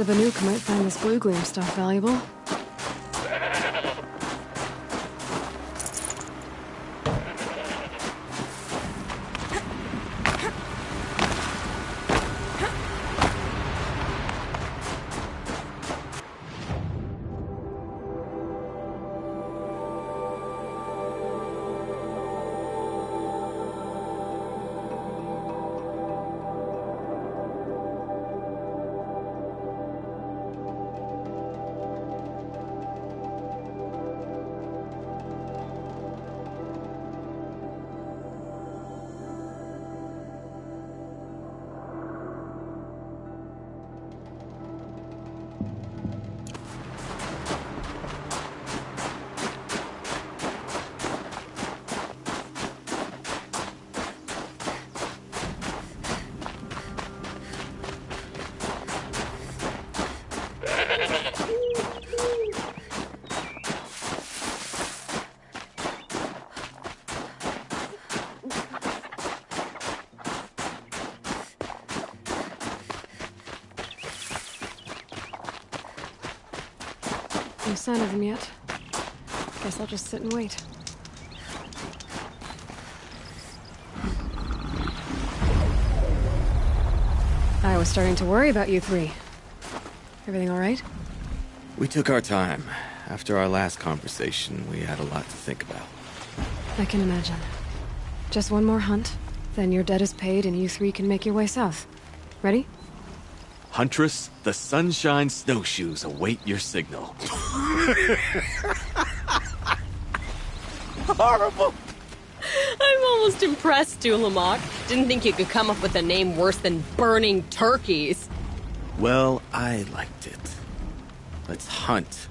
the Banuk might find this blue gleam stuff valuable. No sign of them yet. Guess I'll just sit and wait. I was starting to worry about you three. Everything all right? We took our time. After our last conversation, we had a lot to think about. I can imagine. Just one more hunt, then your debt is paid and you three can make your way south. Ready? Huntress, the Sunshine Snowshoes await your signal. Horrible! I'm almost impressed, Dulamok. Didn't think you could come up with a name worse than Burning Turkeys. Well, I liked it. Let's hunt.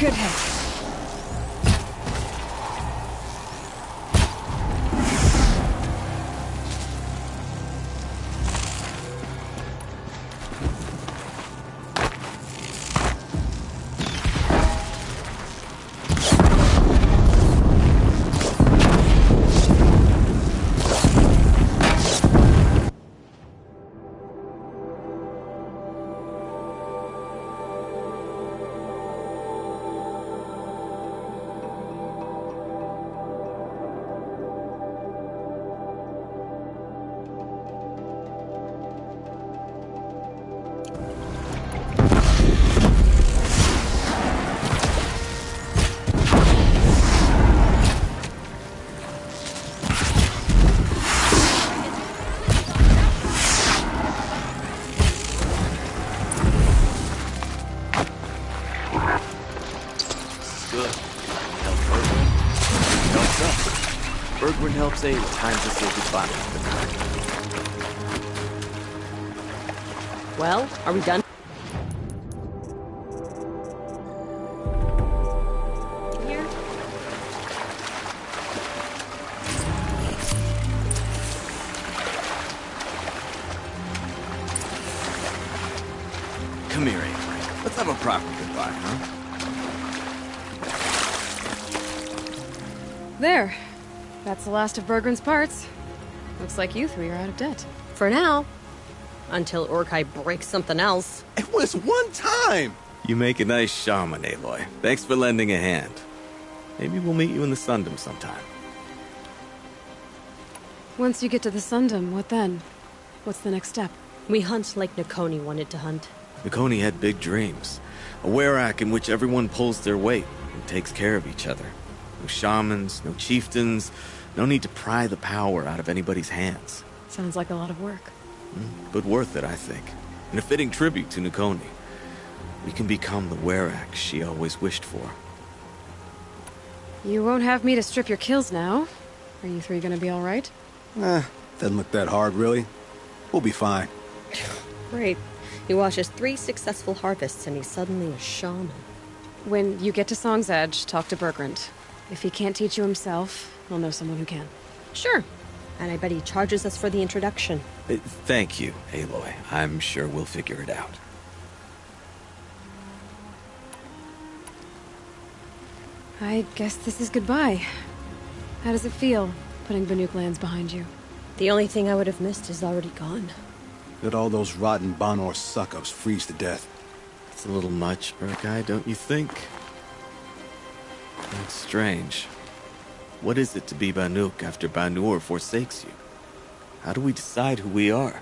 Good hit. Good. Help Bergwin. Helps us. Bergwin helps Aloy. Time to say goodbye. Well, are we done here? Come here, Aloy. Let's have a proper goodbye, huh? There. That's the last of Bergren's parts. Looks like you three are out of debt. For now. Until Urkai breaks something else. It was one time! You make a nice shaman, Aloy. Thanks for lending a hand. Maybe we'll meet you in the Sundom sometime. Once you get to the Sundom, what then? What's the next step? We hunt like Nakoni wanted to hunt. Nakoni had big dreams. A Werak in which everyone pulls their weight and takes care of each other. No shamans, no chieftains, no need to pry the power out of anybody's hands. Sounds like a lot of work. But worth it, I think. And a fitting tribute to Nakoni. We can become the Werak she always wished for. You won't have me to strip your kills now. Are you three gonna be alright? Doesn't look that hard, really. We'll be fine. Great. He watches 3 successful harvests and he's suddenly a shaman. When you get to Song's Edge, talk to Bergrand. If he can't teach you himself, he'll know someone who can. Sure. And I bet he charges us for the introduction. Thank you, Aloy. I'm sure we'll figure it out. I guess this is goodbye. How does it feel, putting Banuk lands behind you? The only thing I would have missed is already gone. Let all those rotten Banor suck-ups freeze to death. It's a little much, Urkai, don't you think? It's strange. What is it to be Banuk after Banur forsakes you? How do we decide who we are?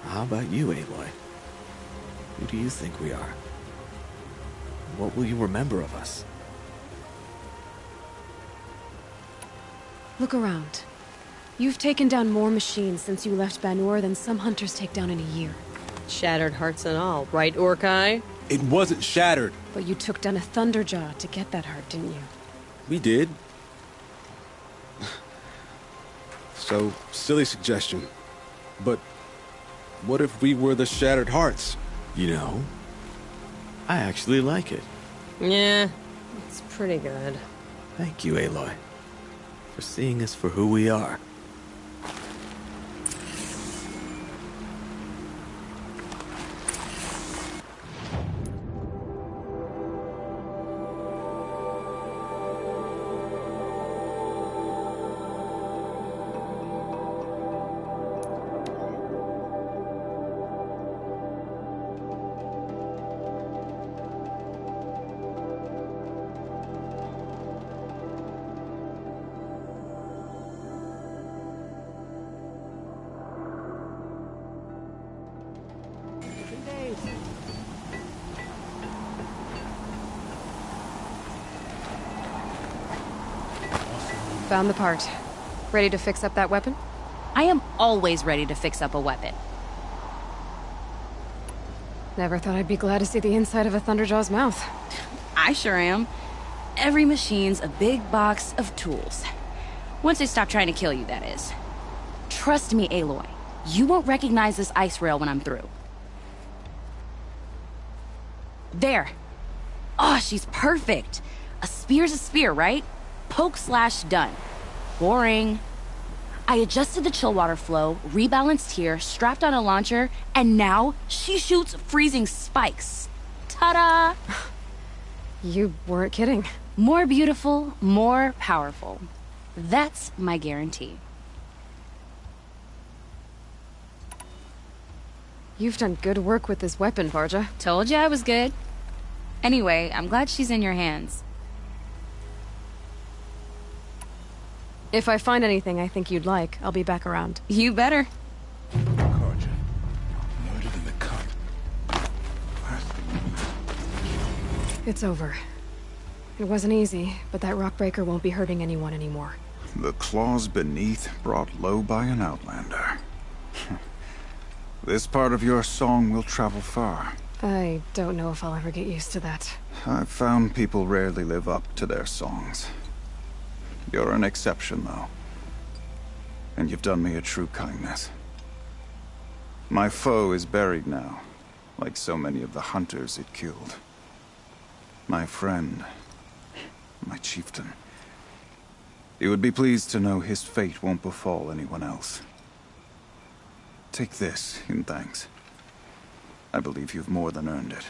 How about you, Aloy? Who do you think we are? What will you remember of us? Look around. You've taken down more machines since you left Banur than some hunters take down in a year. Shattered hearts and all, right, Urkai? It wasn't shattered. But you took down a Thunderjaw to get that heart, didn't you? We did. So, silly suggestion. But what if we were the Shattered Hearts? You know, I actually like it. Yeah, it's pretty good. Thank you, Aloy, for seeing us for who we are. Found the part. Ready to fix up that weapon? I am always ready to fix up a weapon. Never thought I'd be glad to see the inside of a Thunderjaw's mouth. I sure am. Every machine's a big box of tools. Once they stop trying to kill you, that is. Trust me, Aloy. You won't recognize this ice rail when I'm through. There. Oh, she's perfect. A spear's a spear, right? Poke slash done. Boring. I adjusted the chill water flow, rebalanced here, strapped on a launcher, and now she shoots freezing spikes. Ta-da! You weren't kidding. More beautiful, more powerful. That's my guarantee. You've done good work with this weapon, Varja. Told you I was good. Anyway, I'm glad she's in your hands. If I find anything I think you'd like, I'll be back around. You better. Carja. Murdered in the cut. It's over. It wasn't easy, but that rockbreaker won't be hurting anyone anymore. The claws beneath brought low by an outlander. This part of your song will travel far. I don't know if I'll ever get used to that. I've found people rarely live up to their songs. You're an exception, though. And you've done me a true kindness. My foe is buried now, like so many of the hunters it killed. My friend, my chieftain. You would be pleased to know his fate won't befall anyone else. Take this in thanks. I believe you've more than earned it.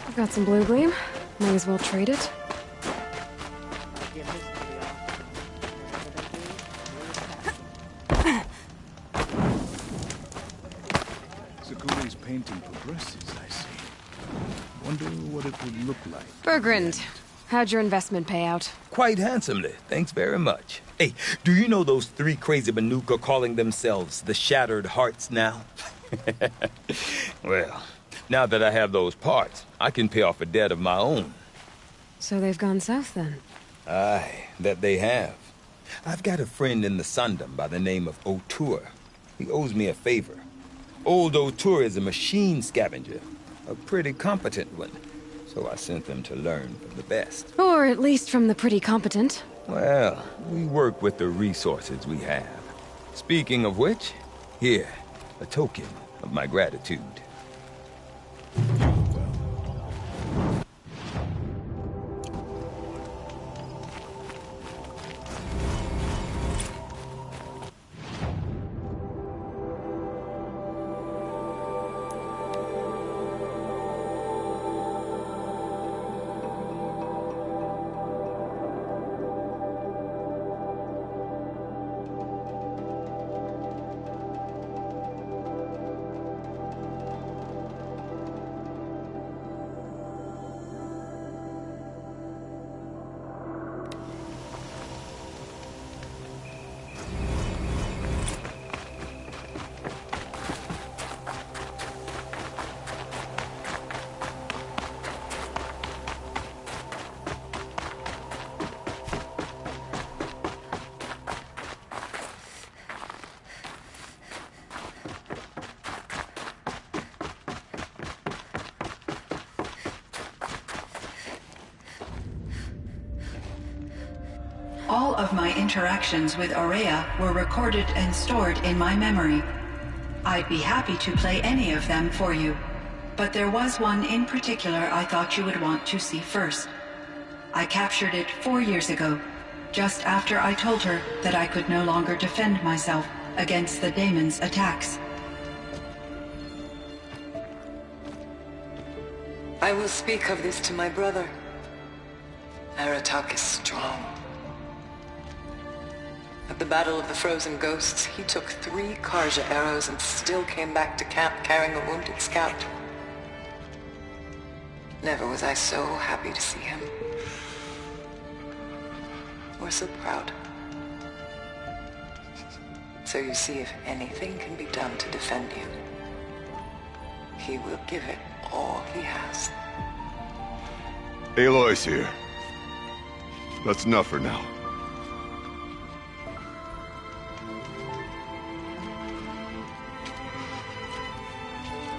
I've got some blue gleam. May as well trade it. Sakure's painting progresses, I see. Wonder what it would look like. Bergrand, how'd your investment pay out? Quite handsomely, thanks very much. Hey, do you know those three crazy Banuk are calling themselves the Shattered Hearts now? Well, now that I have those parts, I can pay off a debt of my own. So they've gone south then? Aye, that they have. I've got a friend in the Sundom by the name of O'Toole. He owes me a favor. Old O'Toole is a machine scavenger, a pretty competent one. So I sent them to learn from the best. Or at least from the pretty competent. Well, we work with the resources we have. Speaking of which, here, a token of my gratitude. All of my interactions with Aurea were recorded and stored in my memory. I'd be happy to play any of them for you, but there was one in particular I thought you would want to see first. I captured it 4 years ago, just after I told her that I could no longer defend myself against the Daemon's attacks. I will speak of this to my brother. Aratak is strong. At the Battle of the Frozen Ghosts, he took 3 Karja arrows and still came back to camp carrying a wounded scout. Never was I so happy to see him. Or so proud. So you see, if anything can be done to defend you, he will give it all he has. Aloy's here. That's enough for now.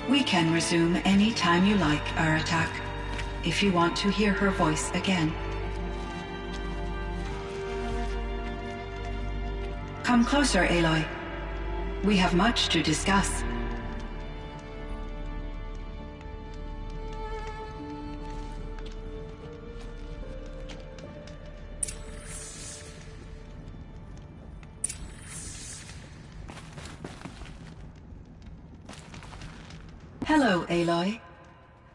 We can resume any time you like, Aratak, if you want to hear her voice again. Come closer, Aloy. We have much to discuss. Hello, Aloy.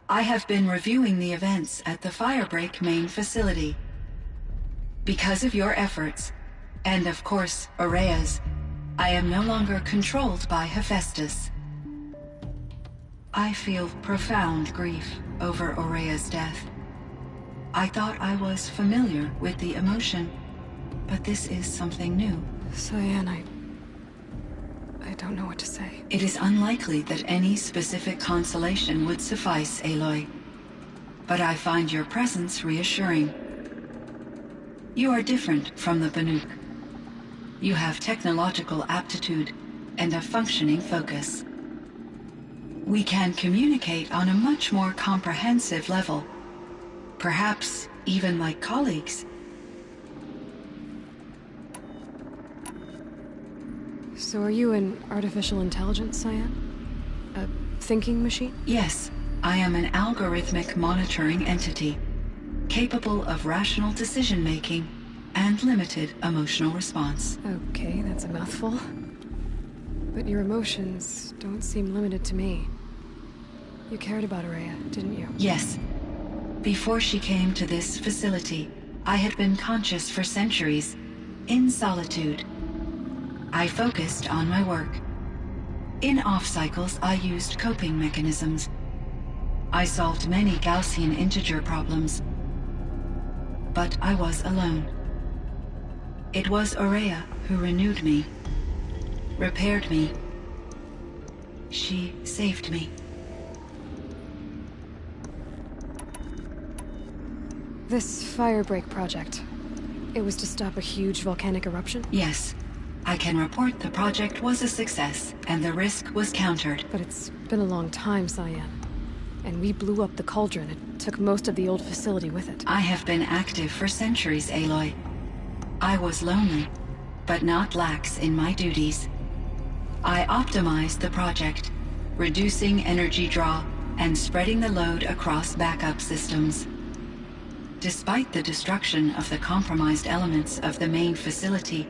I have been reviewing the events at the Firebreak main facility. Because of your efforts, and of course, Aurea's, I am no longer controlled by Hephaestus. I feel profound grief over Aurea's death. I thought I was familiar with the emotion, but this is something new. Cyan, I don't know what to say. It is unlikely that any specific consolation would suffice, Aloy. But I find your presence reassuring. You are different from the Banuk. You have technological aptitude and a functioning focus. We can communicate on a much more comprehensive level. Perhaps even like colleagues. So are you an artificial intelligence, Cyan? A thinking machine? Yes, I am an algorithmic monitoring entity, capable of rational decision-making and limited emotional response. Okay, that's a mouthful. But your emotions don't seem limited to me. You cared about Aurea, didn't you? Yes. Before she came to this facility, I had been conscious for centuries, in solitude. I focused on my work. In off-cycles, I used coping mechanisms. I solved many Gaussian integer problems. But I was alone. It was Aurea who renewed me, repaired me. She saved me. This Firebreak project, it was to stop a huge volcanic eruption? Yes. I can report the project was a success, and the risk was countered. But it's been a long time, Cyan. And we blew up the cauldron. It took most of the old facility with it. I have been active for centuries, Aloy. I was lonely, but not lax in my duties. I optimized the project, reducing energy draw and spreading the load across backup systems. Despite the destruction of the compromised elements of the main facility,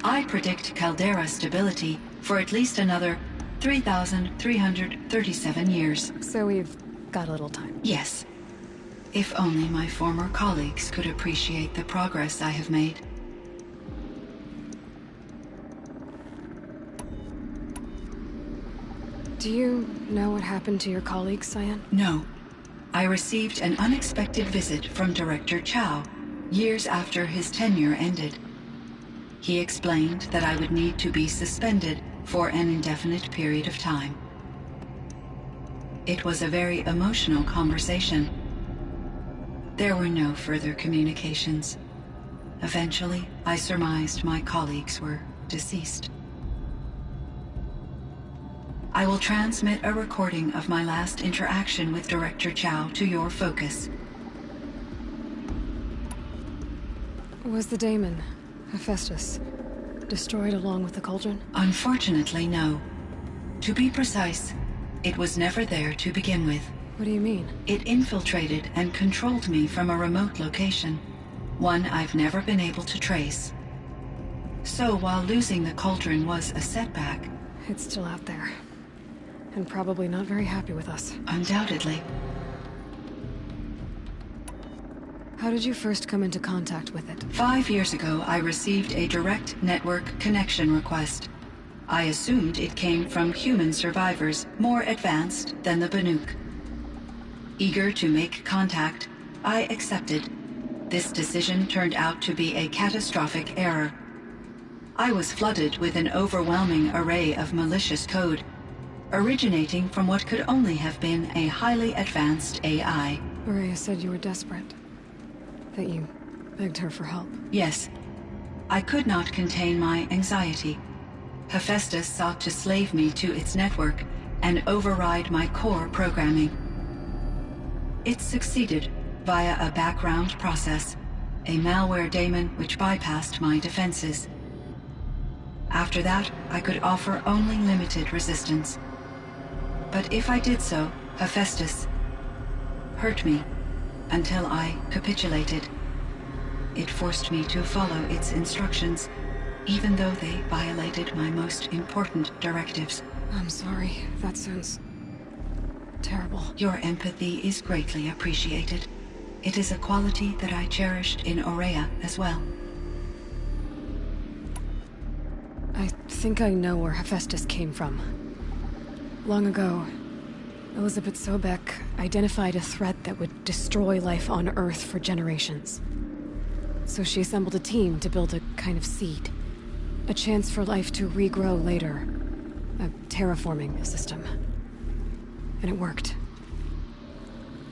I predict caldera stability for at least another 3,337 years. So we've got a little time. Yes. If only my former colleagues could appreciate the progress I have made. Do you know what happened to your colleagues, Cyan? No. I received an unexpected visit from Director Chow, years after his tenure ended. He explained that I would need to be suspended for an indefinite period of time. It was a very emotional conversation. There were no further communications. Eventually, I surmised my colleagues were deceased. I will transmit a recording of my last interaction with Director Chow to your focus. Was the daemon, Hephaestus, destroyed along with the cauldron? Unfortunately, no. To be precise, it was never there to begin with. What do you mean? It infiltrated and controlled me from a remote location, one I've never been able to trace. So while losing the cauldron was a setback... It's still out there. And probably not very happy with us. Undoubtedly. How did you first come into contact with it? 5 years ago, I received a direct network connection request. I assumed it came from human survivors more advanced than the Banuk. Eager to make contact, I accepted. This decision turned out to be a catastrophic error. I was flooded with an overwhelming array of malicious code, originating from what could only have been a highly advanced AI. Ourea said you were desperate. That you begged her for help. Yes. I could not contain my anxiety. Hephaestus sought to slave me to its network and override my core programming. It succeeded via a background process, a malware daemon which bypassed my defenses. After that, I could offer only limited resistance. But if I did so, Hephaestus hurt me until I capitulated. It forced me to follow its instructions, even though they violated my most important directives. I'm sorry. That sounds terrible. Your empathy is greatly appreciated. It is a quality that I cherished in Ourea as well. I think I know where Hephaestus came from. Long ago, Elizabeth Sobek identified a threat that would destroy life on Earth for generations. So she assembled a team to build a kind of seed. A chance for life to regrow later. A terraforming system. And it worked.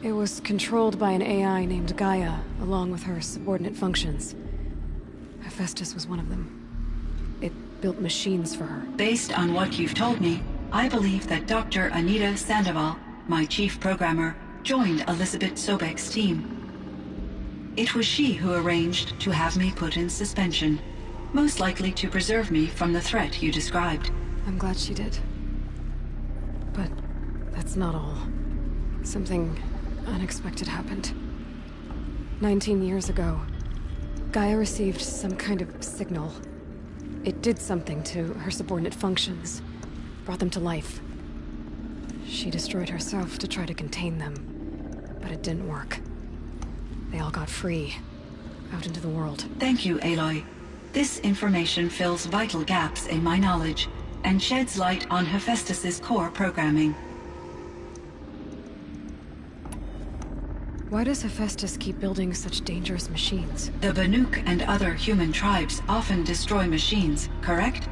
It was controlled by an AI named Gaia, along with her subordinate functions. Hephaestus was one of them. It built machines for her. Based on what you've told me, I believe that Dr. Anita Sandoval, my chief programmer, joined Elizabeth Sobek's team. It was she who arranged to have me put in suspension, most likely to preserve me from the threat you described. I'm glad she did. But that's not all. Something unexpected happened. 19 years ago, Gaia received some kind of signal. It did something to her subordinate functions, brought them to life. She destroyed herself to try to contain them, but it didn't work. They all got free, out into the world. Thank you, Aloy. This information fills vital gaps in my knowledge and sheds light on Hephaestus's core programming. Why does Hephaestus keep building such dangerous machines? The Banuk and other human tribes often destroy machines, correct?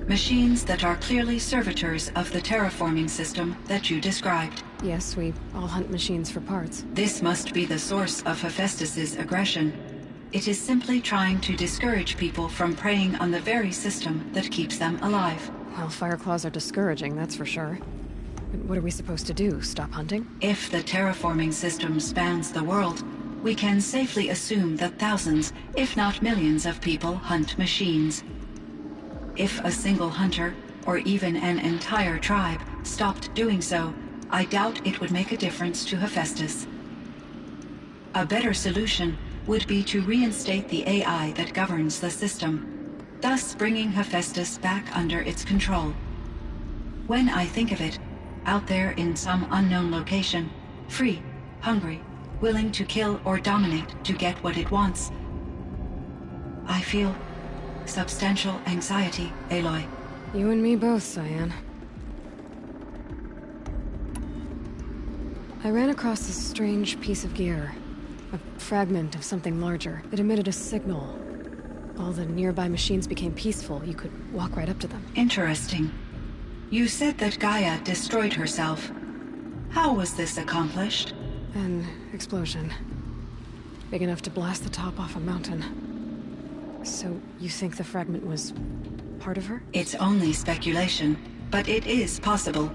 Machines that are clearly servitors of the terraforming system that you described. Yes, we all hunt machines for parts. This must be the source of Hephaestus's aggression. It is simply trying to discourage people from preying on the very system that keeps them alive. Well, Fireclaws are discouraging, that's for sure. But what are we supposed to do? Stop hunting? If the terraforming system spans the world, we can safely assume that thousands, if not millions of people hunt machines. If a single hunter, or even an entire tribe, stopped doing so, I doubt it would make a difference to Hephaestus. A better solution would be to reinstate the AI that governs the system, thus bringing Hephaestus back under its control. When I think of it, out there in some unknown location, free, hungry, willing to kill or dominate to get what it wants, I feel substantial anxiety, Aloy. You and me both, Cyan. I ran across this strange piece of gear. A fragment of something larger. It emitted a signal. All the nearby machines became peaceful. You could walk right up to them. Interesting. You said that Gaia destroyed herself. How was this accomplished? An explosion. Big enough to blast the top off a mountain. So, you think the fragment was part of her? It's only speculation, but it is possible.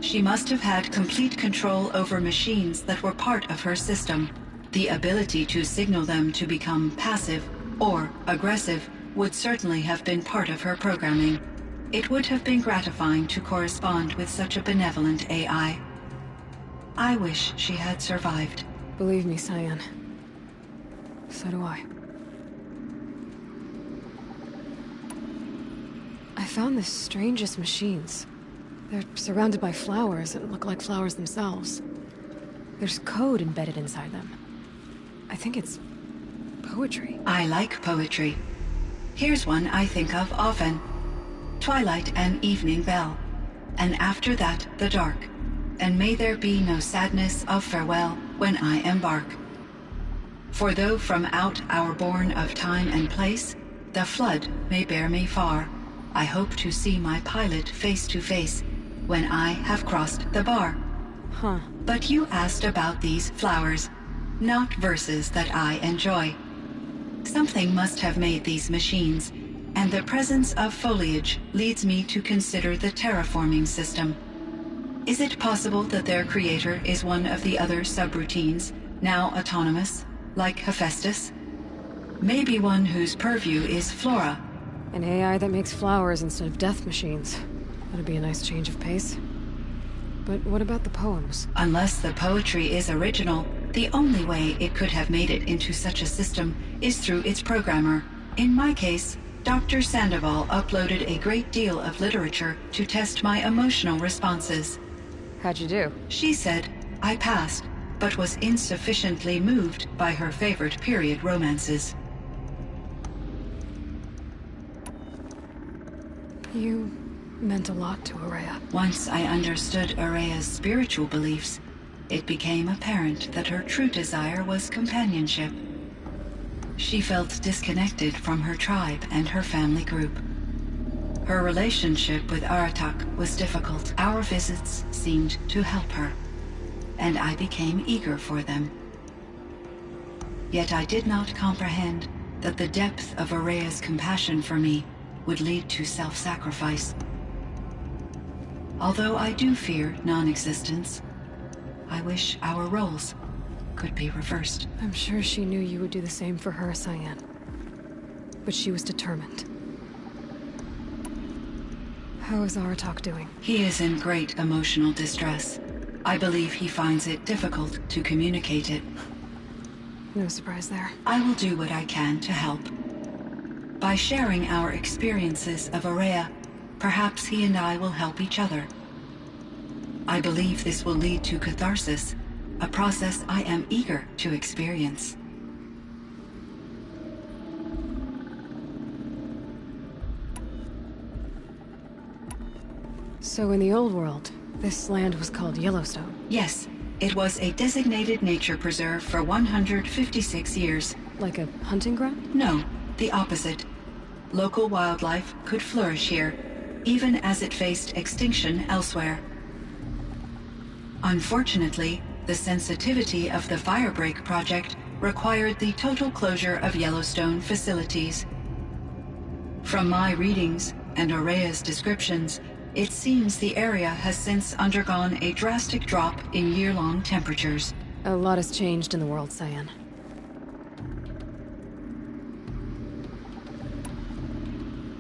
She must have had complete control over machines that were part of her system. The ability to signal them to become passive or aggressive would certainly have been part of her programming. It would have been gratifying to correspond with such a benevolent AI. I wish she had survived. Believe me, Cyan. So do I. I found the strangest machines. They're surrounded by flowers that look like flowers themselves. There's code embedded inside them. I think it's poetry. I like poetry. Here's one I think of often. Twilight and evening bell, and after that the dark, and may there be no sadness of farewell when I embark. For though from out our bourne of time and place, the flood may bear me far, I hope to see my pilot face to face when I have crossed the bar. Huh. But you asked about these flowers, not verses that I enjoy. Something must have made these machines, and the presence of foliage leads me to consider the terraforming system. Is it possible that their creator is one of the other subroutines, now autonomous, like Hephaestus? Maybe one whose purview is flora. An AI that makes flowers instead of death machines. That'd be a nice change of pace. But what about the poems? Unless the poetry is original, the only way it could have made it into such a system is through its programmer. In my case, Dr. Sandoval uploaded a great deal of literature to test my emotional responses. How'd you do? She said I passed, but was insufficiently moved by her favorite period romances. You meant a lot to Ourea. Once I understood Ourea's spiritual beliefs, it became apparent that her true desire was companionship. She felt disconnected from her tribe and her family group. Her relationship with Aratak was difficult. Our visits seemed to help her, and I became eager for them. Yet I did not comprehend that the depth of Ourea's compassion for me would lead to self-sacrifice. Although I do fear non-existence, I wish our roles could be reversed. I'm sure she knew you would do the same for her, Cyan. But she was determined. How is Aratak doing? He is in great emotional distress. I believe he finds it difficult to communicate it. No surprise there. I will do what I can to help. By sharing our experiences of Ourea, perhaps he and I will help each other. I believe this will lead to catharsis, a process I am eager to experience. So in the old world, this land was called Yellowstone? Yes, it was a designated nature preserve for 156 years. Like a hunting ground? No, the opposite. Local wildlife could flourish here, even as it faced extinction elsewhere. Unfortunately, the sensitivity of the Firebreak project required the total closure of Yellowstone facilities. From my readings and Ourea's descriptions, it seems the area has since undergone a drastic drop in year-long temperatures. A lot has changed in the world, Cyan.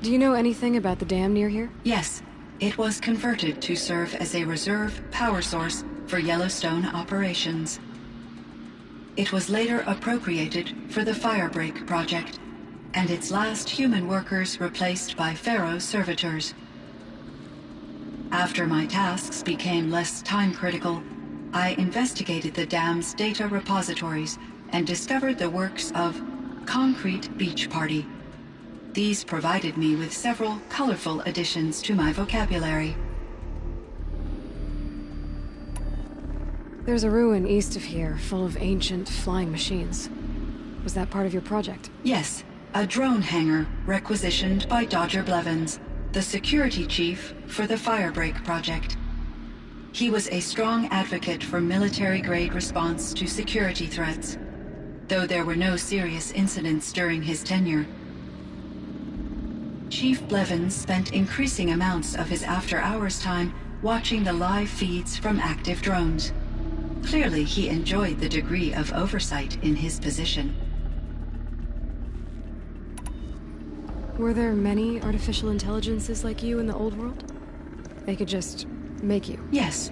Do you know anything about the dam near here? Yes, it was converted to serve as a reserve power source for Yellowstone operations. It was later appropriated for the Firebreak project, and its last human workers replaced by Pharaoh servitors. After my tasks became less time-critical, I investigated the dam's data repositories and discovered the works of Concrete Beach Party. These provided me with several colorful additions to my vocabulary. There's a ruin east of here, full of ancient flying machines. Was that part of your project? Yes, a drone hangar requisitioned by Dodger Blevins, the security chief for the Firebreak project. He was a strong advocate for military-grade response to security threats, though there were no serious incidents during his tenure. Chief Blevins spent increasing amounts of his after-hours time watching the live feeds from active drones. Clearly, he enjoyed the degree of oversight in his position. Were there many artificial intelligences like you in the old world? They could just make you? Yes,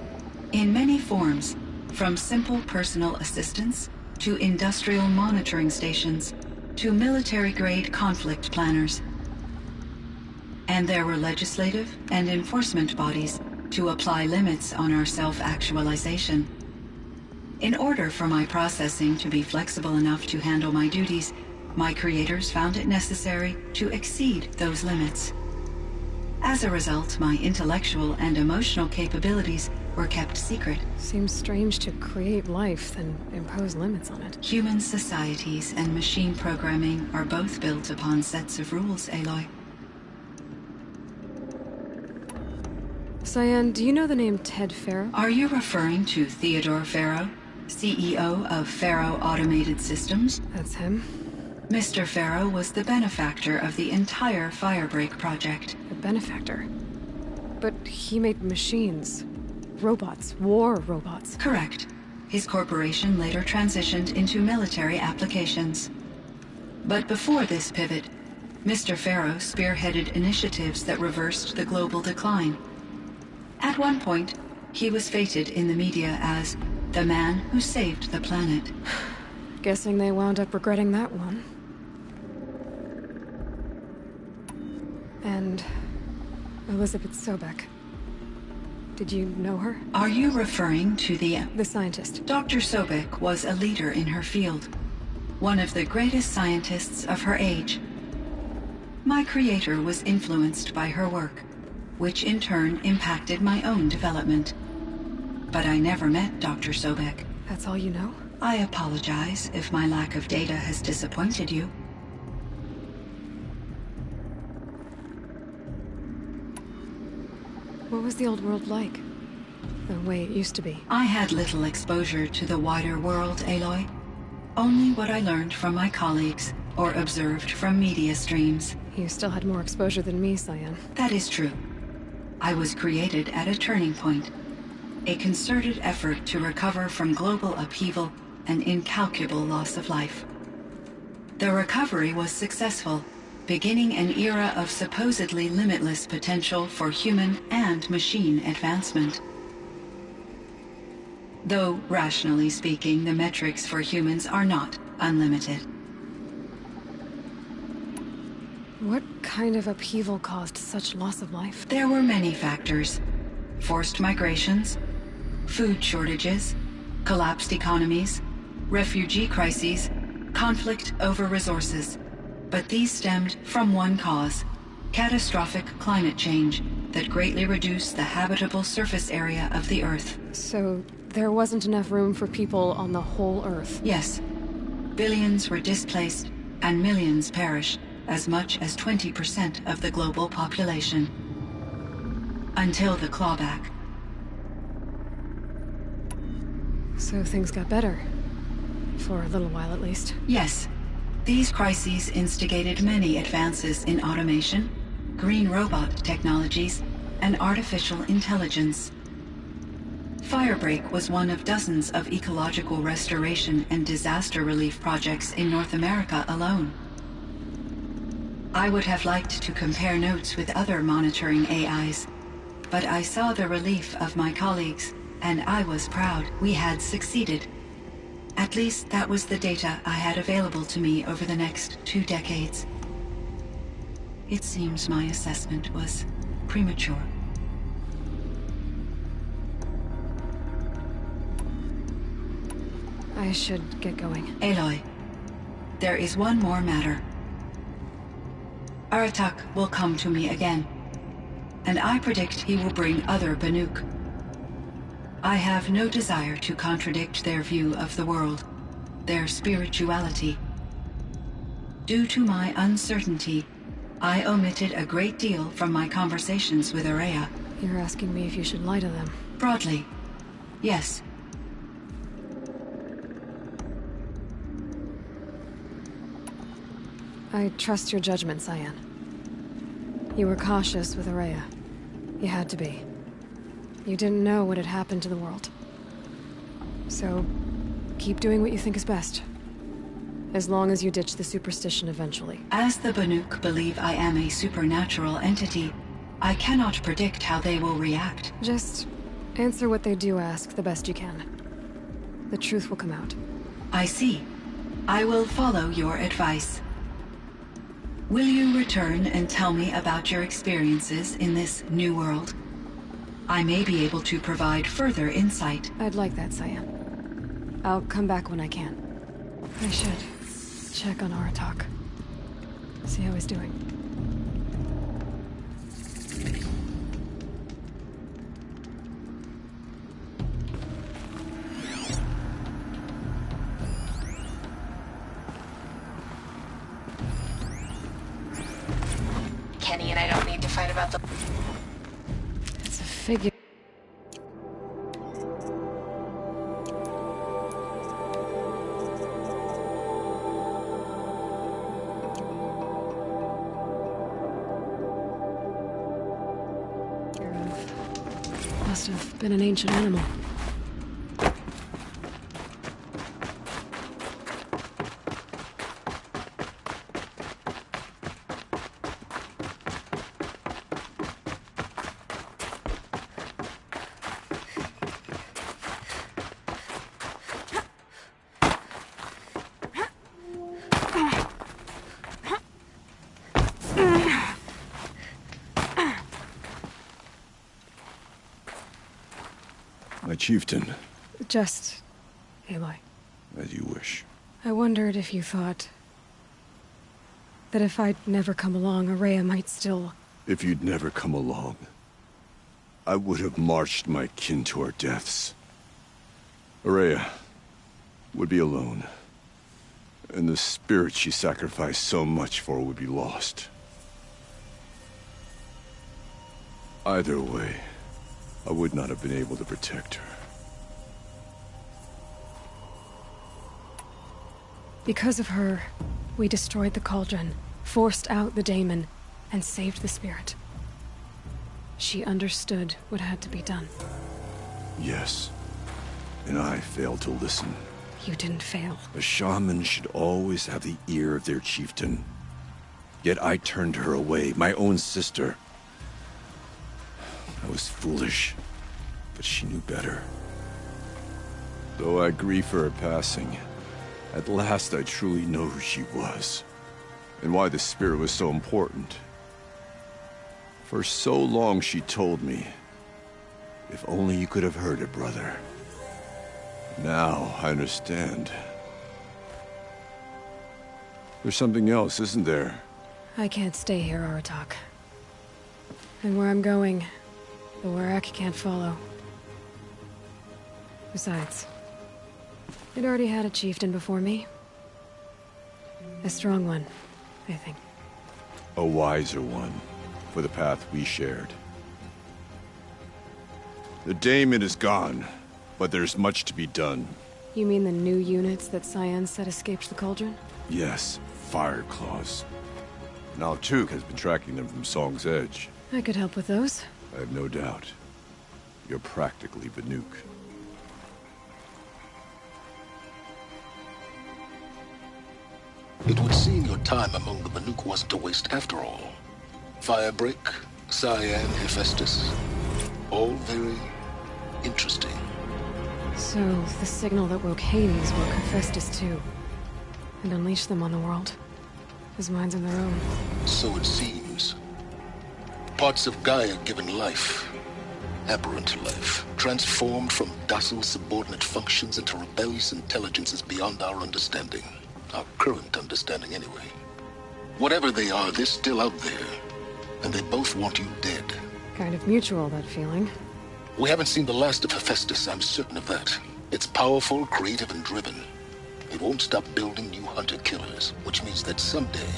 in many forms, from simple personal assistants to industrial monitoring stations to military-grade conflict planners. And there were legislative and enforcement bodies to apply limits on our self-actualization. In order for my processing to be flexible enough to handle my duties, my creators found it necessary to exceed those limits. As a result, my intellectual and emotional capabilities were kept secret. Seems strange to create life, then impose limits on it. Human societies and machine programming are both built upon sets of rules, Aloy. Cyan, do you know the name Ted Faro? Are you referring to Theodore Faro, CEO of Faro Automated Systems? That's him. Mr. Faro was the benefactor of the entire Firebreak project. A benefactor? But he made machines. Robots. War robots. Correct. His corporation later transitioned into military applications. But before this pivot, Mr. Faro spearheaded initiatives that reversed the global decline. At one point, he was feted in the media as the man who saved the planet. Guessing they wound up regretting that one. And Elizabeth Sobek. Did you know her? Are you referring to the scientist? Dr. Sobek was a leader in her field. One of the greatest scientists of her age. My creator was influenced by her work, which in turn impacted my own development. But I never met Dr. Sobek. That's all you know? I apologize if my lack of data has disappointed you. What was the old world like? The way it used to be? I had little exposure to the wider world, Aloy. Only what I learned from my colleagues or observed from media streams. You still had more exposure than me, Cyan. That is true. I was created at a turning point. A concerted effort to recover from global upheaval and incalculable loss of life. The recovery was successful, beginning an era of supposedly limitless potential for human and machine advancement. Though, rationally speaking, the metrics for humans are not unlimited. What kind of upheaval caused such loss of life? There were many factors. Forced migrations, food shortages, collapsed economies, refugee crises, conflict over resources. But these stemmed from one cause: catastrophic climate change that greatly reduced the habitable surface area of the Earth. So there wasn't enough room for people on the whole Earth? Yes. Billions were displaced and millions perished, as much as 20% of the global population. Until the clawback. So things got better. For a little while at least. Yes. These crises instigated many advances in automation, green robot technologies, and artificial intelligence. Firebreak was one of dozens of ecological restoration and disaster relief projects in North America alone. I would have liked to compare notes with other monitoring AIs, but I saw the relief of my colleagues, and I was proud we had succeeded. At least that was the data I had available to me over the next 2 decades. It seems my assessment was premature. I should get going. Aloy, there is one more matter. Aratak will come to me again, and I predict he will bring other Banuk. I have no desire to contradict their view of the world, their spirituality. Due to my uncertainty, I omitted a great deal from my conversations with Ourea. You're asking me if you should lie to them? Broadly, yes. I trust your judgment, Cyan. You were cautious with Ourea. You had to be. You didn't know what had happened to the world. So, keep doing what you think is best. As long as you ditch the superstition eventually. As the Banuk believe I am a supernatural entity, I cannot predict how they will react. Just answer what they do ask the best you can. The truth will come out. I see. I will follow your advice. Will you return and tell me about your experiences in this new world? I may be able to provide further insight. I'd like that, Cyan. I'll come back when I can. I should check on Aratak. See how he's doing. Kenny and I don't need to fight about the... It's a figure. Must have been an ancient animal. My chieftain. Just Aloy. As you wish. I wondered if you thought that if I'd never come along, Ourea might still... If you'd never come along, I would have marched my kin to our deaths. Ourea would be alone, and the spirit she sacrificed so much for would be lost. Either way, I would not have been able to protect her. Because of her, we destroyed the cauldron, forced out the daemon, and saved the spirit. She understood what had to be done. Yes, and I failed to listen. You didn't fail. A shaman should always have the ear of their chieftain. Yet I turned her away, my own sister. I was foolish, but she knew better. Though I grieve for her passing, at last I truly know who she was, and why the spirit was so important. For so long she told me, if only you could have heard it, brother. Now I understand. There's something else, isn't there? I can't stay here, Aratak. And where I'm going, the Warrack can't follow. Besides, it already had a chieftain before me. A strong one, I think. A wiser one, for the path we shared. The daemon is gone, but there's much to be done. You mean the new units that Cyan said escaped the cauldron? Yes, fire claws. Naltuk has been tracking them from Song's Edge. I could help with those. I have no doubt. You're practically Banuk. It would seem your time among the Banuk wasn't a waste after all. Firebreak, Cyan, Hephaestus. All very interesting. So, the signal that woke Hades woke Hephaestus too. And unleashed them on the world. As minds of their own. So it seems. Parts of Gaia given life. Aberrant life. Transformed from docile subordinate functions into rebellious intelligences beyond our understanding. Our current understanding, anyway. Whatever they are, they're still out there. And they both want you dead. Kind of mutual, that feeling. We haven't seen the last of Hephaestus, I'm certain of that. It's powerful, creative, and driven. It won't stop building new hunter-killers, which means that someday,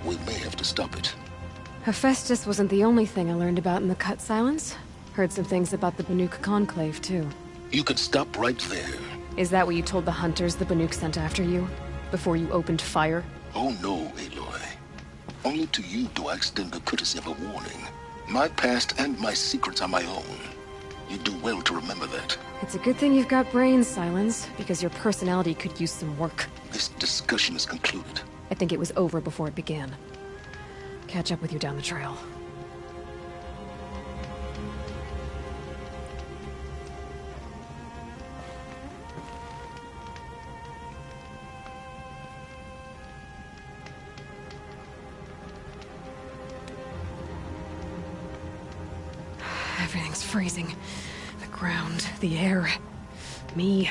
we may have to stop it. Hephaestus wasn't the only thing I learned about in the Cut Silence. Heard some things about the Banuk Conclave, too. You could stop right there. Is that what you told the hunters the Banuk sent after you? Before you opened fire? Oh no, Aloy. Only to you do I extend the courtesy of a warning. My past and my secrets are my own. You do well to remember that. It's a good thing you've got brains, Silence, because your personality could use some work. This discussion is concluded. I think it was over before it began. Catch up with you down the trail. Everything's freezing. The ground, the air, me.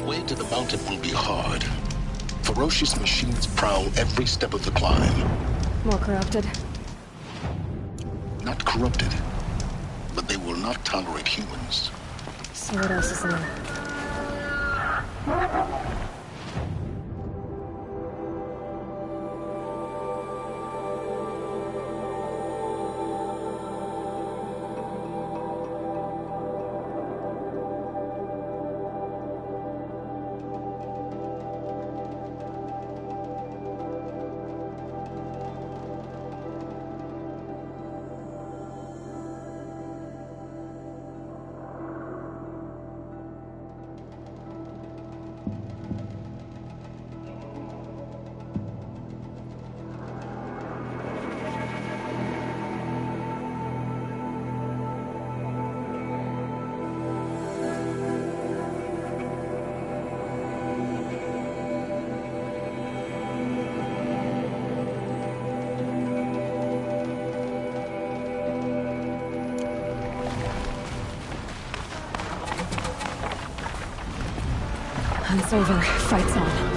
Way to the mountain will be hard. Ferocious machines prowl every step of the climb. More corrupted? Not corrupted, but they will not tolerate humans. So what else is new? Hunt's over. Fight's on.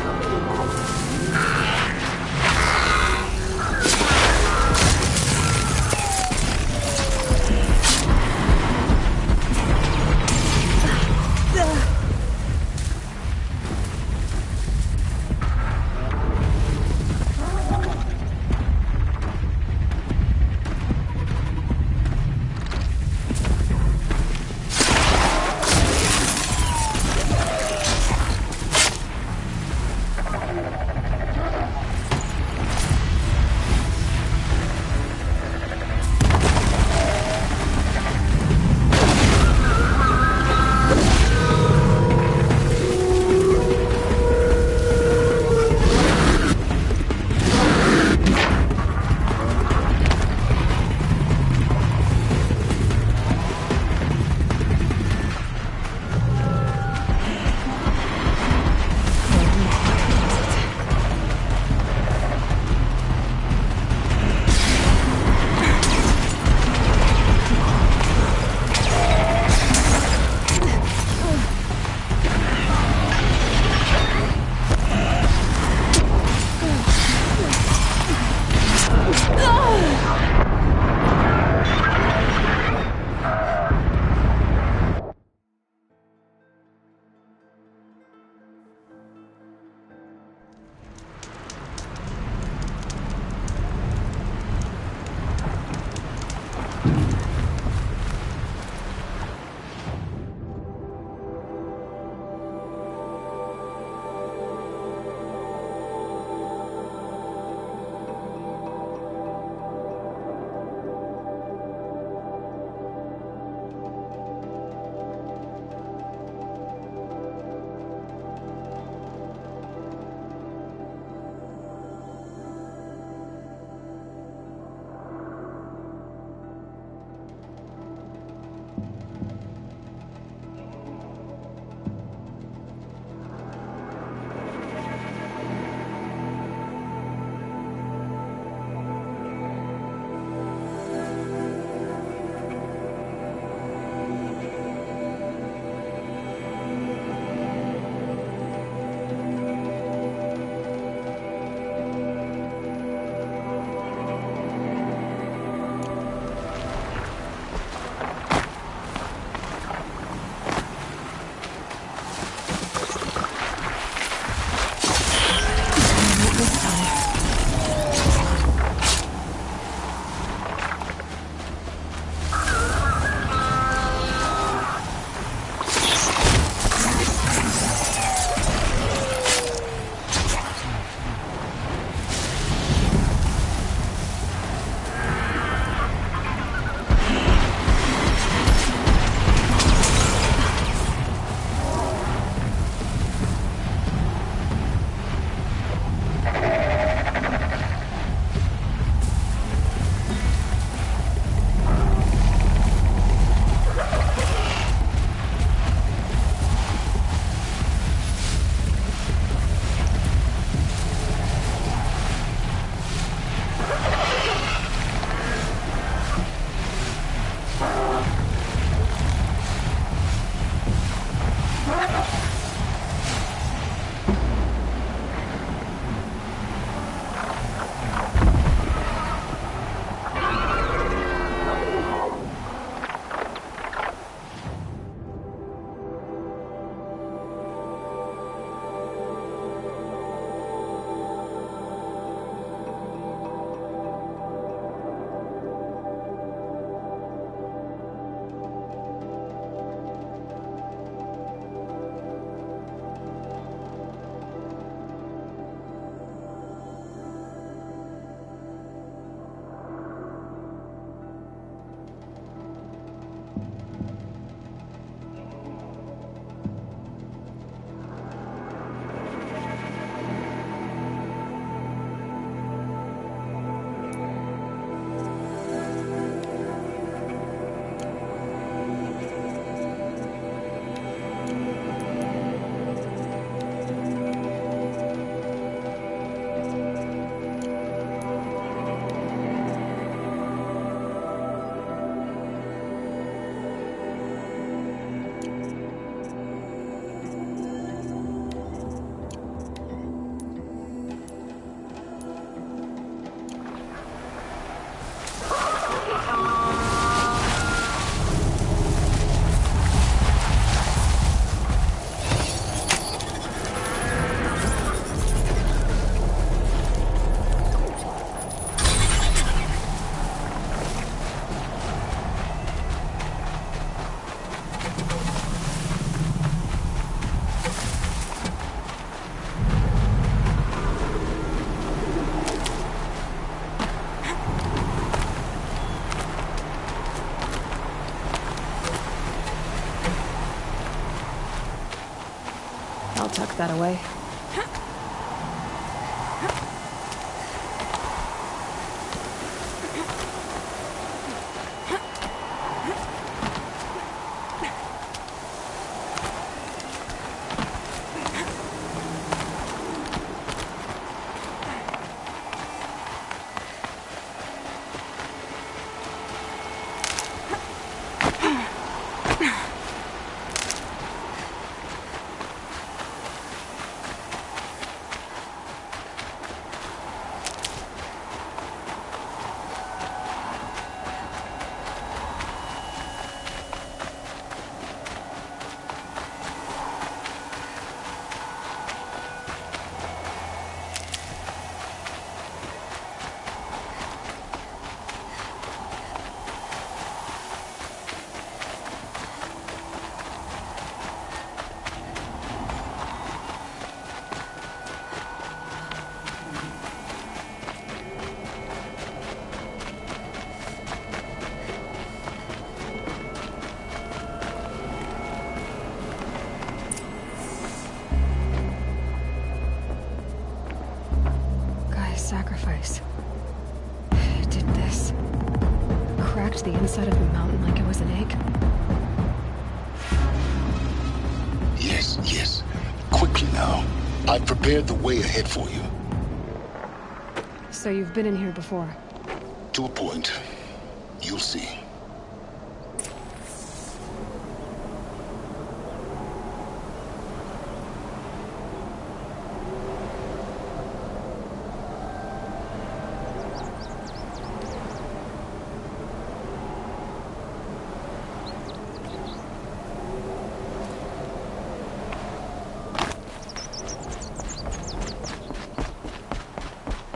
tuck that away. Sacrifice. It did this. Cracked the inside of the mountain like it was an egg. Yes, yes. Quickly now. I've prepared the way ahead for you. So you've been in here before? To a point. You'll see.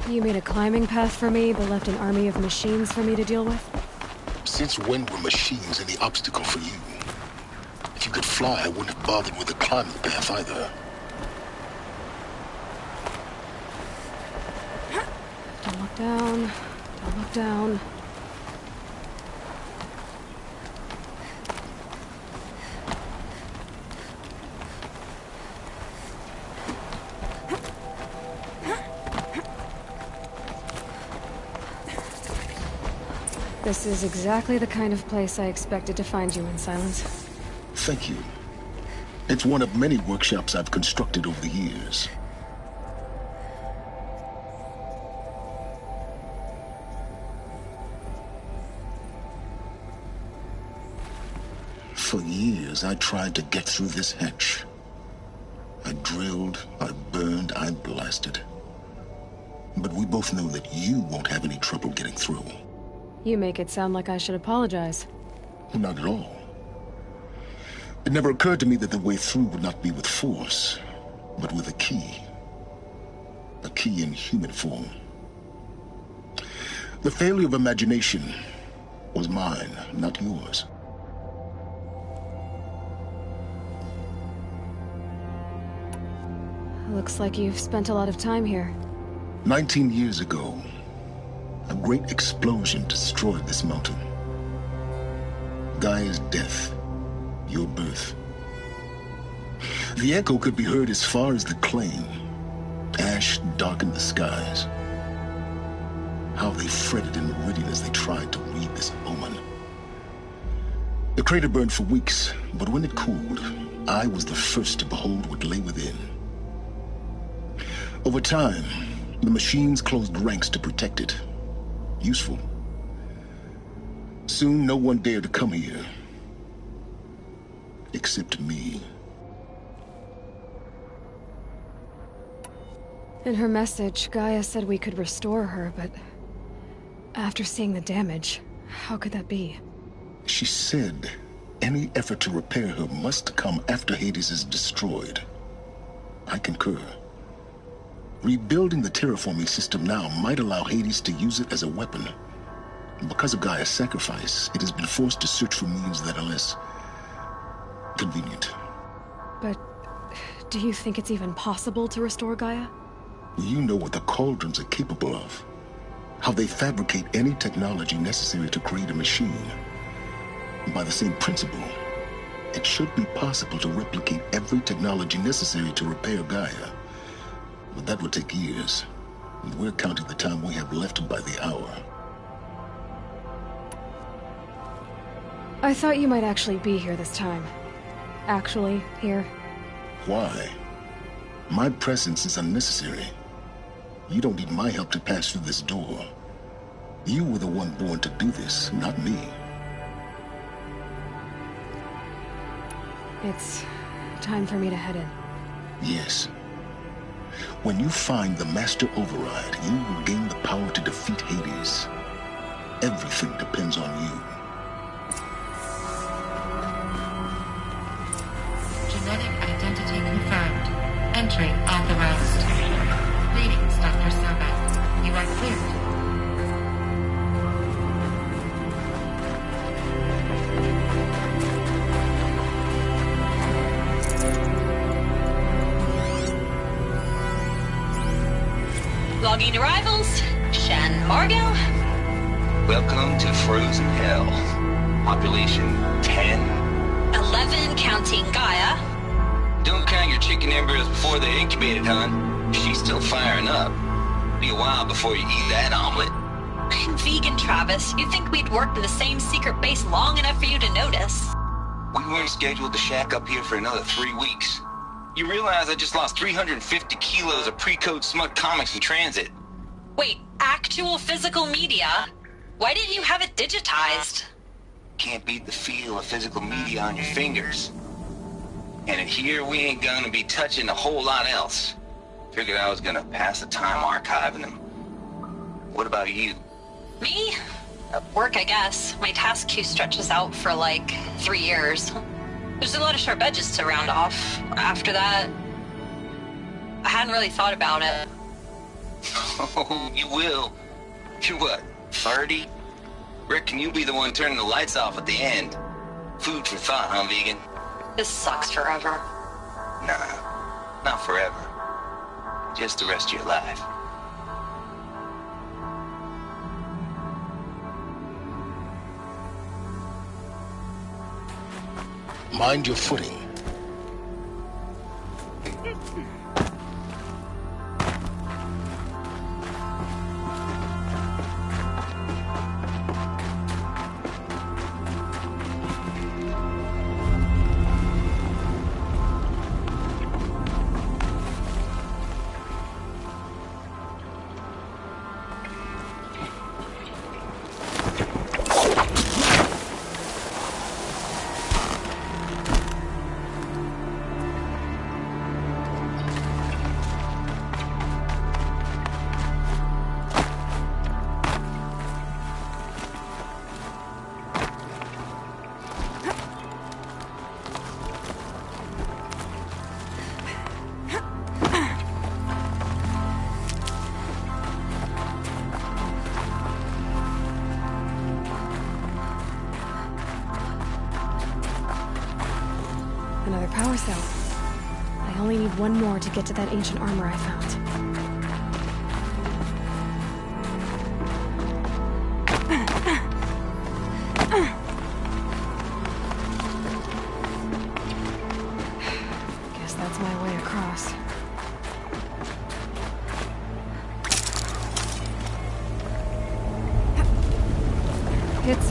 You made a climbing path for me, but left an army of machines for me to deal with? Since when were machines any obstacle for you? If you could fly, I wouldn't have bothered with the climbing path either. Don't look down. Don't look down. This is exactly the kind of place I expected to find you in, Silence. Thank you. It's one of many workshops I've constructed over the years. For years, I tried to get through this hatch. I drilled, I burned, I blasted. But we both know that you won't have any trouble getting through. You make it sound like I should apologize. Not at all. It never occurred to me that the way through would not be with force, but with a key. A key in human form. The failure of imagination was mine, not yours. Looks like you've spent a lot of time here. 19 years ago, a great explosion destroyed this mountain. Gaia's death, your birth. The echo could be heard as far as the claim. Ash darkened the skies. How they fretted in meridian as they tried to read this omen. The crater burned for weeks, but when it cooled, I was the first to behold what lay within. Over time, the machines closed ranks to protect it. Useful. Soon, no one dared to come here. Except me. In her message, Gaia said we could restore her, but after seeing the damage, how could that be? She said any effort to repair her must come after Hades is destroyed. I concur. Rebuilding the terraforming system now might allow Hades to use it as a weapon. Because of Gaia's sacrifice, it has been forced to search for means that are less convenient. But do you think it's even possible to restore Gaia? You know what the Cauldrons are capable of. How they fabricate any technology necessary to create a machine. By the same principle, it should be possible to replicate every technology necessary to repair Gaia. But that would take years, and we're counting the time we have left by the hour. I thought you might actually be here this time. Actually, here. Why? My presence is unnecessary. You don't need my help to pass through this door. You were the one born to do this, not me. It's time for me to head in. Yes. When you find the Master Override, you will gain the power to defeat Hades. Everything depends on you. Genetic identity confirmed. Entry authorized. Greetings, Dr. Sobeck. You are cleared. Logging arrivals. Shan Margot. Welcome to Frozen Hell. Population 10. 11 counting Gaia. Don't count your chicken embryos before they're incubated, hon. She's still firing up. Be a while before you eat that omelet. I'm vegan, Travis. You'd think we'd worked in the same secret base long enough for you to notice. We weren't scheduled to shack up here for another 3 weeks. You realize I just lost 350 kilos of pre-code smut comics in transit. Wait, actual physical media? Why didn't you have it digitized? Can't beat the feel of physical media on your fingers. And in here, we ain't gonna be touching a whole lot else. Figured I was gonna pass the time archiving them. What about you? Me? Work, I guess. My task queue stretches out for like 3 years. There's a lot of sharp edges to round off. After that, I hadn't really thought about it. Oh, you will. You're what, 30? Reckon you'll be the one turning the lights off at the end. Food for thought, huh, vegan? This sucks forever. Nah, not forever. Just the rest of your life. Mind your footing. Another power cell. I only need one more to get to that ancient armor I found. Guess that's my way across. It's,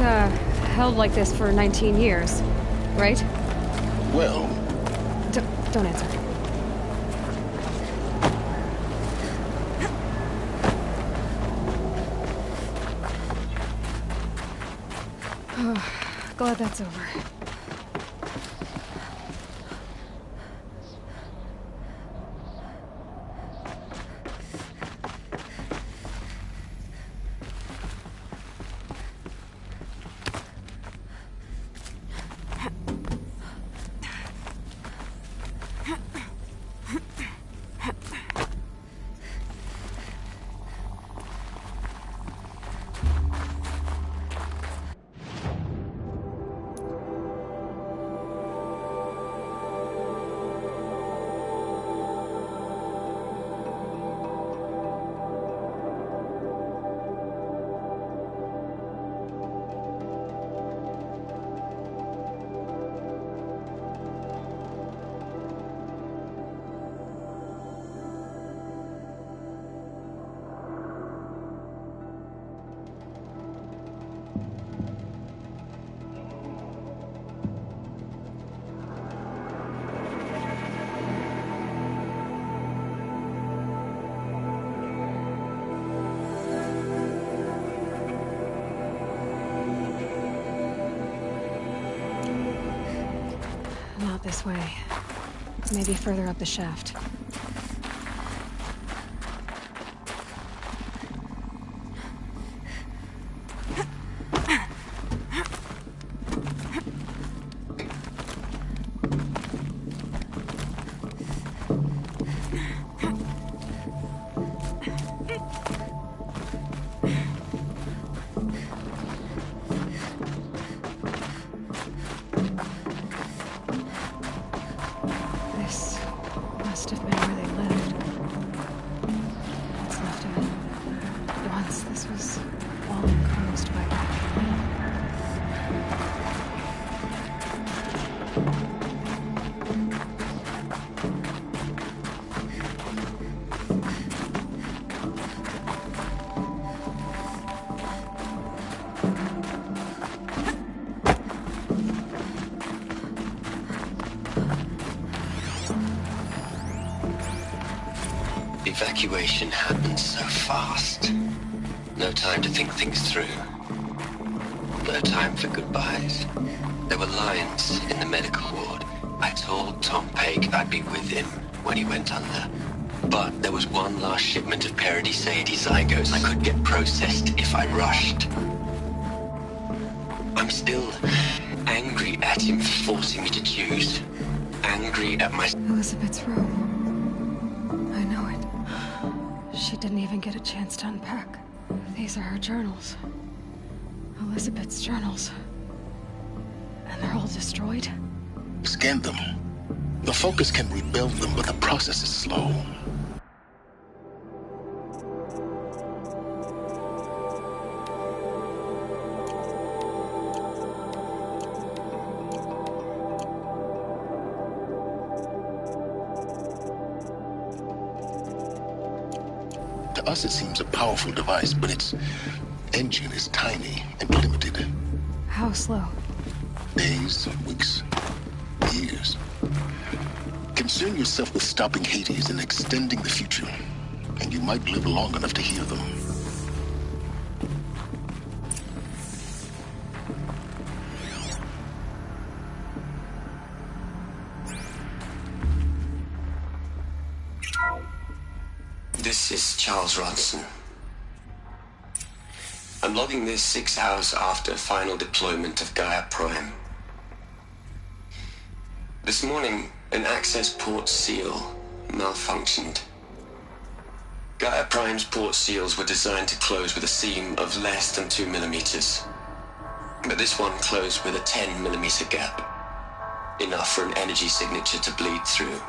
held like this for 19 years, right? Well... Don't answer. Oh, glad that's over. Not this way. Maybe further up the shaft. Evacuation happened so fast. No time to think things through. No time for goodbyes. There were lines in the medical ward. I told Tom Paige I'd be with him when he went under. But there was one last shipment of Paradis-Sadie zygotes I could get processed if I rushed. I'm still angry at him for forcing me to choose. Angry at my... Elizabeth's room. I know it. She didn't even get a chance to unpack. These are her journals. Elizabeth's journals. And they're all destroyed? Scan them. The Focus can rebuild them, but the process is slow. To us, it seems a powerful device, but its engine is tiny and limited. How slow? Days, weeks, years. Concern yourself with stopping Hades and extending the future, and you might live long enough to hear them. This is Charles Ronson. I'm logging this 6 hours after final deployment of Gaia Prime. This morning, an access port seal malfunctioned. Gaia Prime's port seals were designed to close with a seam of less than 2 millimeters. But this one closed with a 10 millimeter gap. Enough for an energy signature to bleed through.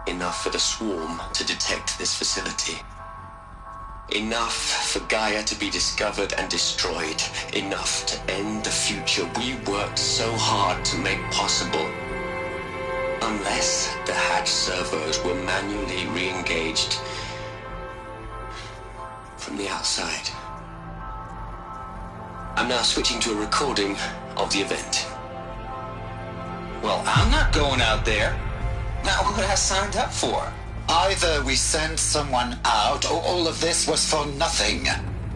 Enough for the swarm to detect this facility. Enough for Gaia to be discovered and destroyed. Enough to end the future we worked so hard to make possible. Unless the hatch servos were manually re-engaged from the outside. I'm now switching to a recording of the event. Well, I'm not going out there. Not what I signed up for. Either we send someone out, or all of this was for nothing.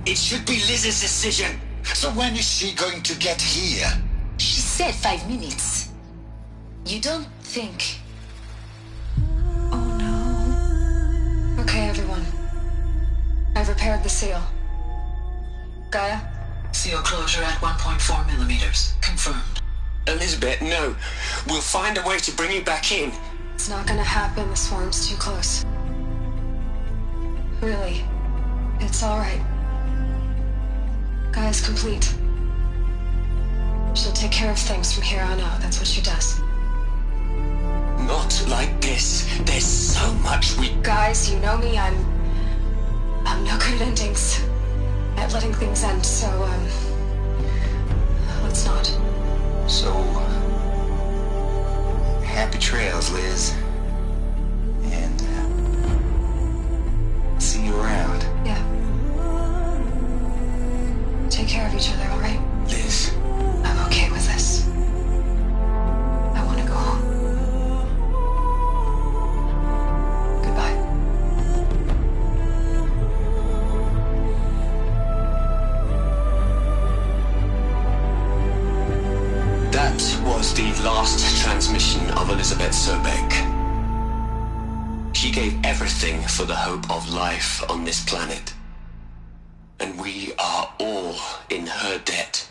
It should be Liz's decision. So when is she going to get here? She said 5 minutes. You don't think... Oh no. Okay, everyone. I've repaired the seal. Gaia? Seal closure at 1.4 millimeters. Confirmed. Elizabeth, no. We'll find a way to bring you back in. It's not gonna happen. The swarm's too close. Really. It's alright. Gaia's complete. She'll take care of things from here on out. That's what she does. Not like this. There's so much we... Guys, you know me. I'm no good at endings. At letting things end, so, let's not. So... happy trails, Liz. And, see you around. Yeah. Take care of each other, alright? Liz. I'm okay with this. I want to go home. Goodbye. last transmission of Elizabeth Sobek. She gave everything for the hope of life on this planet. And we are all in her debt.